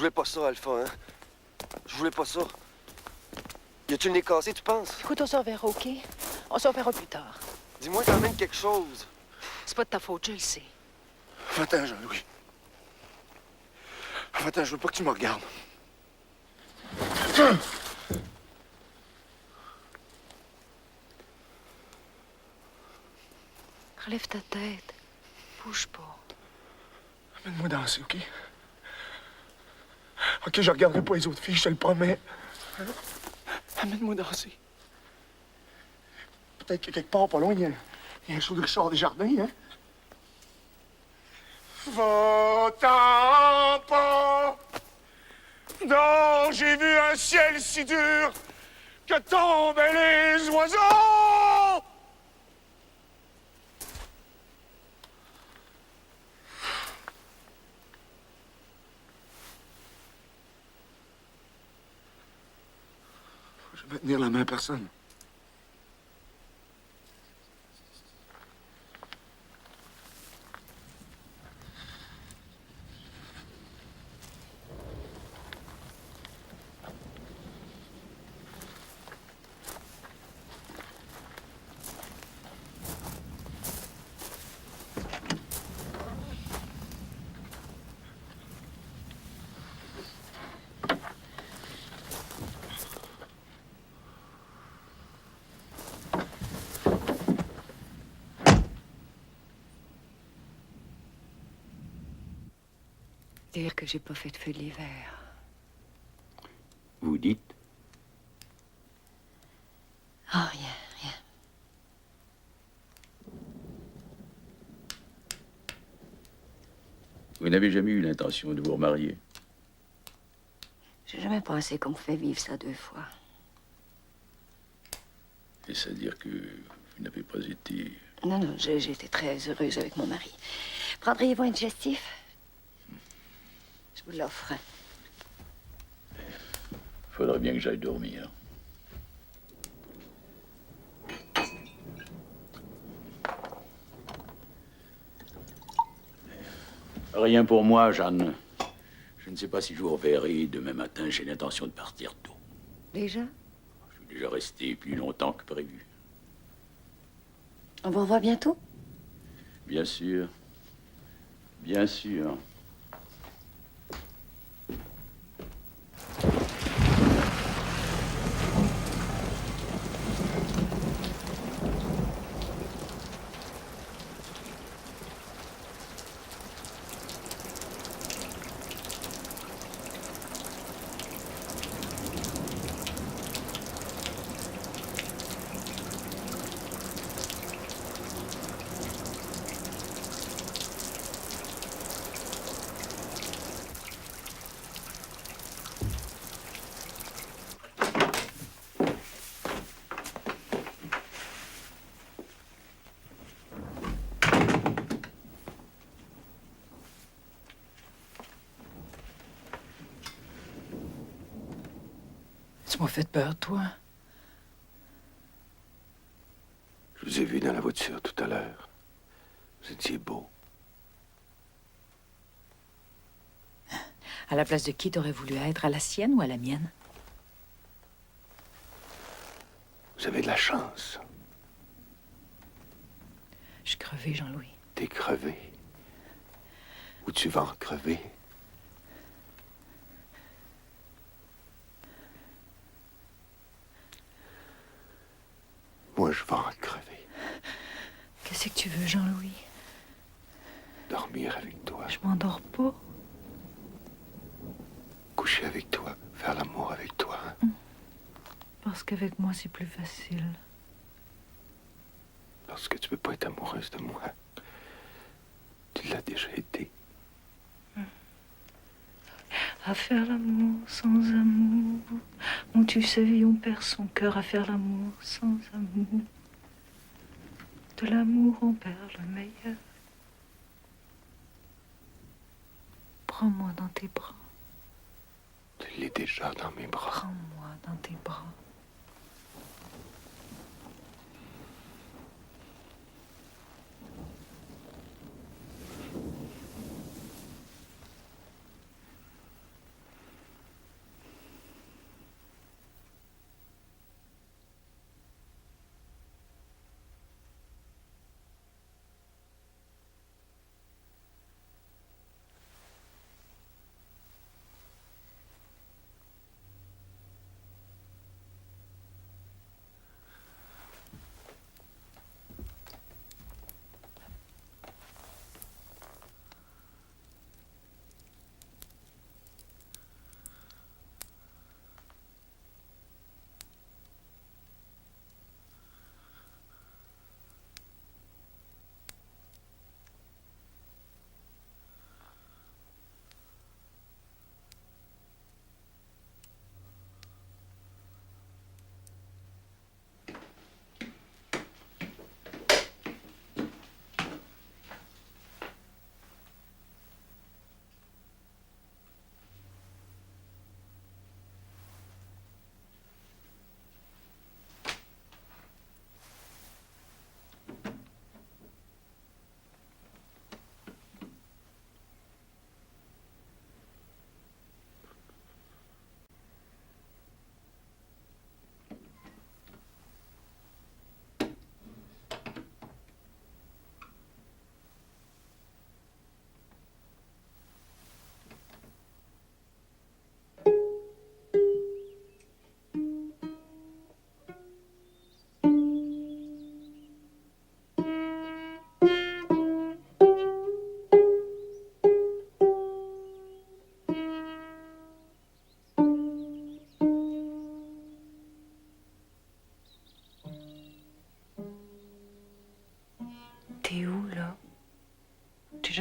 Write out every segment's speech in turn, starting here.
voulais pas ça, Alpha, hein? Je voulais pas ça. Y a-tu le nez cassé, tu penses? Écoute, on se reverra, OK? On se reverra plus tard. Dis-moi quand même quelque chose. C'est pas de ta faute, je le sais. Va-t'en, Jean-Louis. Va-t'en, je veux pas que tu me regardes. Relève ta tête. Bouge pas. Amène-moi danser, OK? OK, je regarderai pas les autres filles, je te le promets. Amène-moi danser. Peut-être que quelque part, pas loin, il y a un show de Richard Desjardins, hein? Va-t'en pas! Non, j'ai vu un ciel si dur que tombaient les oiseaux! Je vais tenir la main à personne. Dire que j'ai pas fait de feu de l'hiver. Vous dites? Ah, rien, rien. Vous n'avez jamais eu l'intention de vous remarier? J'ai jamais pensé qu'on me fait vivre ça 2 fois. Est-ce à dire que vous n'avez pas été... Non, non, j'ai été très heureuse avec mon mari. Prendriez-vous un digestif? Je vous l'offre. Faudrait bien que j'aille dormir. Rien pour moi, Jeanne. Je ne sais pas si je vous reverrai demain matin. J'ai l'intention de partir tôt. Déjà? Je suis déjà resté plus longtemps que prévu. On vous revoit bientôt? Bien sûr. Bien sûr. Tu m'as fait peur, toi. Je vous ai vu dans la voiture tout à l'heure. Vous étiez beau. À la place de qui t'aurais voulu être? À la sienne ou à la mienne? Vous avez de la chance. Je suis crevée, Jean-Louis. T'es crevé. Ou tu vas en crever. Moi, je vais en crever. Qu'est-ce que tu veux, Jean-Louis? Dormir avec toi. Je m'endors pas. Coucher avec toi. Faire l'amour avec toi. Parce qu'avec moi, c'est plus facile. Parce que tu peux pas être amoureuse de moi. Tu l'as déjà été. À faire l'amour sans amour. On tue sa vie, on perd son cœur. À faire l'amour sans amour. De l'amour, on perd le meilleur. Prends-moi dans tes bras. Tu l'es déjà dans mes bras. Prends-moi dans tes bras.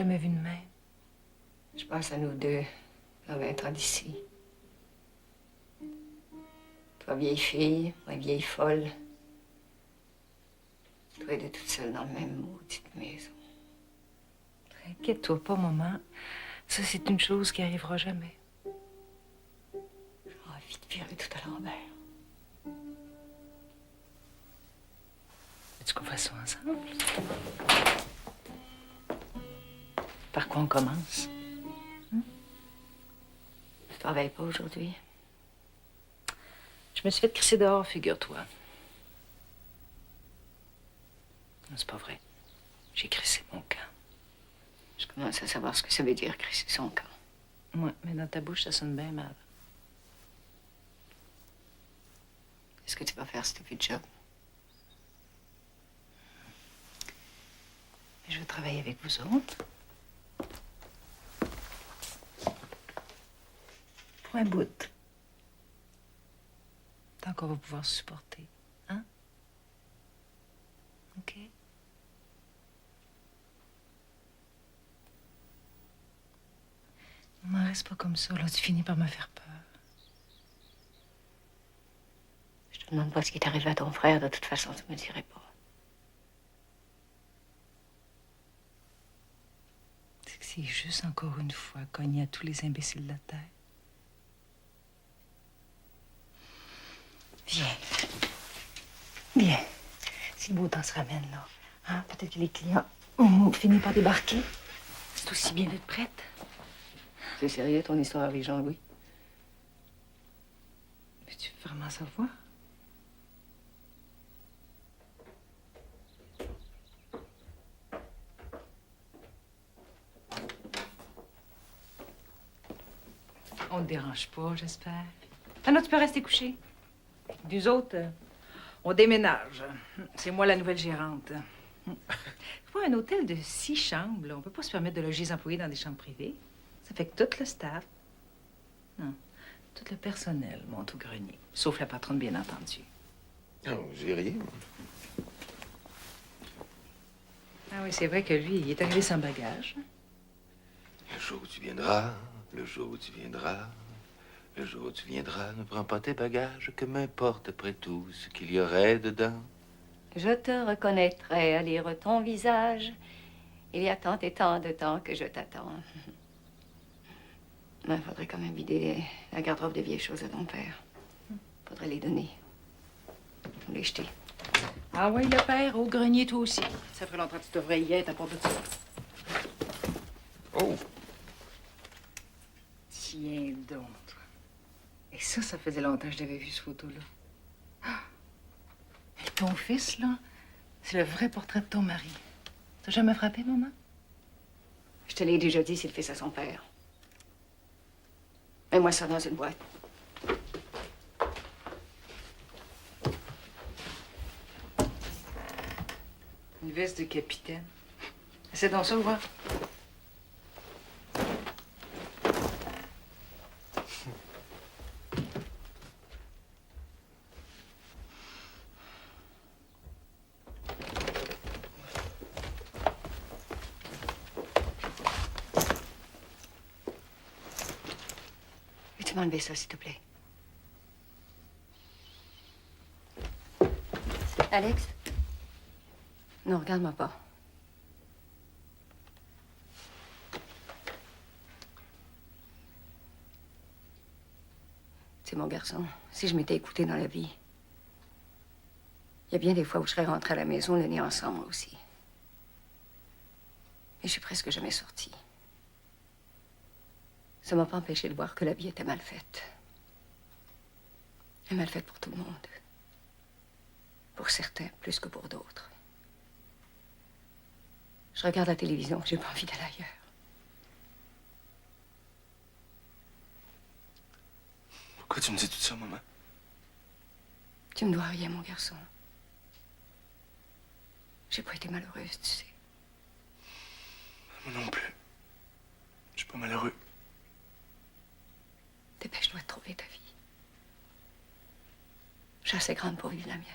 jamais vu de même. Je pense à nous deux, à 20 ans d'ici. Toi, vieille fille, moi, vieille folle. Toi, deux toutes seules dans le même maudite maison. Inquiète-toi pas, maman. Ça, c'est une chose qui arrivera jamais. J'ai envie de virer tout à l'envers. Veux-tu qu'on fasse ça ensemble? Par quoi on commence? Tu travailles pas aujourd'hui? Je me suis fait crisser dehors, figure-toi. Non, c'est pas vrai. J'ai crissé mon camp. Je commence à savoir ce que ça veut dire, crisser son camp. Ouais, mais dans ta bouche, ça sonne bien mal. Qu'est-ce que tu vas faire si tu fais de job? Je veux travailler avec vous autres. Pour un bout. Tant qu'on va pouvoir se supporter. Hein? OK? Maman, reste pas comme ça, là. Tu finis par me faire peur. Je te demande pas ce qui est arrivé à ton frère. De toute façon, tu me dirais pas. C'est que c'est juste encore une fois cogné à tous les imbéciles de la terre. Viens. Viens. Si le beau temps se ramène, là. Hein? Peut-être que les clients ont fini par débarquer. C'est aussi bien d'être prête. C'est sérieux, ton histoire avec Jean-Louis? Mais tu veux vraiment savoir? On te dérange pas, j'espère. Ah non, tu peux rester couché. Nous autres, on déménage. C'est moi la nouvelle gérante. Pour un hôtel de 6 chambres, là, on peut pas se permettre de loger les employés dans des chambres privées. Ça fait que tout le staff, non, tout le personnel monte au grenier. Sauf la patronne, bien entendu. Non, j'ai rien. Ah oui, c'est vrai que lui, il est arrivé sans bagage. Le jour où tu viendras, le jour où tu viendras, le jour où tu viendras, ne prends pas tes bagages, que m'importe après tout ce qu'il y aurait dedans. Je te reconnaîtrai à lire ton visage. Il y a tant et tant de temps que je t'attends. Mais il faudrait quand même vider la garde-robe de vieilles choses à ton père. Faudrait les donner. Ou les jeter. Ah oui, le père, au grenier, toi aussi. Ça ferait longtemps que tu devrais y être à part de ça. Oh! Tiens donc, toi. Et ça faisait longtemps que je l'avais vu, cette photo-là. Ah! Et ton fils, là, c'est le vrai portrait de ton mari. T'as jamais frappé, maman? Je te l'ai déjà dit, c'est le fils à son père. Mets-moi ça dans une boîte. Une veste de capitaine. C'est dans ça, voir. Veux-tu m'enlever ça, s'il te plaît? Alex? Non, regarde-moi pas. Tu sais, mon garçon, si je m'étais écoutée dans la vie, il y a bien des fois où je serais rentrée à la maison le nez ensemble, moi aussi. Mais je suis presque jamais sortie. Ça m'a pas empêché de voir que la vie était mal faite. Elle est mal faite pour tout le monde. Pour certains, plus que pour d'autres. Je regarde la télévision, j'ai pas envie d'aller ailleurs. Pourquoi tu me dis tout ça, maman? Tu me dois rien, mon garçon. J'ai pas été malheureuse, tu sais. Moi non plus. Je suis pas malheureux. Dépêche-toi de trouver ta vie. Je suis assez grande pour vivre la mienne.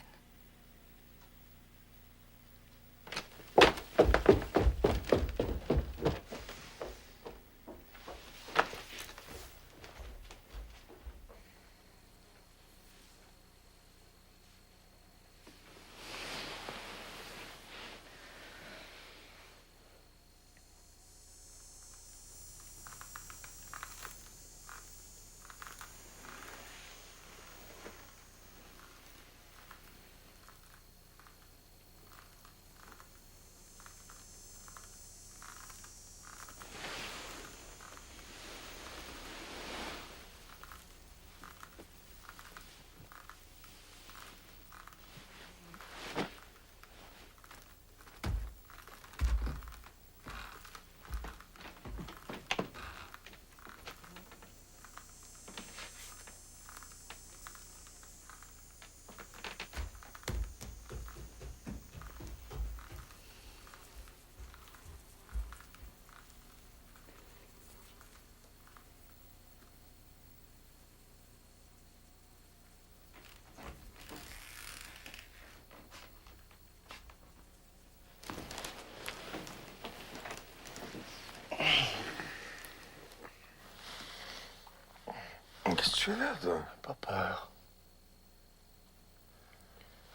Qu'est-ce que tu fais là, toi? Pas peur.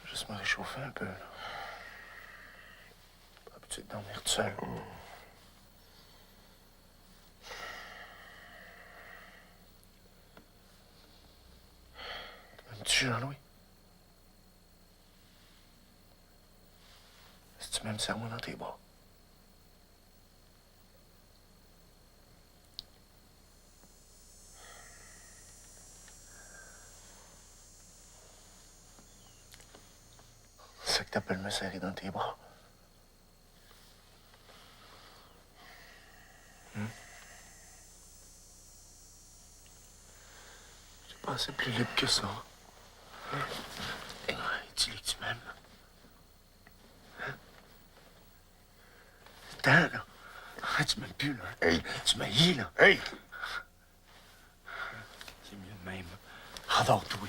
Juste me réchauffer un peu, là. Pas habitué de dormir tout seul. Tu m'aimes-tu, Jean-Louis? Si tu m'aimes, serre-moi dans tes bras. C'est ça que t'appelles me serrer dans tes bras. J'ai pas assez plus libre que ça. Dis-lui que tu m'aimes. Attends, là. Tu m'aimes plus, là. Hey! Tu m'haïs, là. Hey! C'est mieux de même. Endors-toi.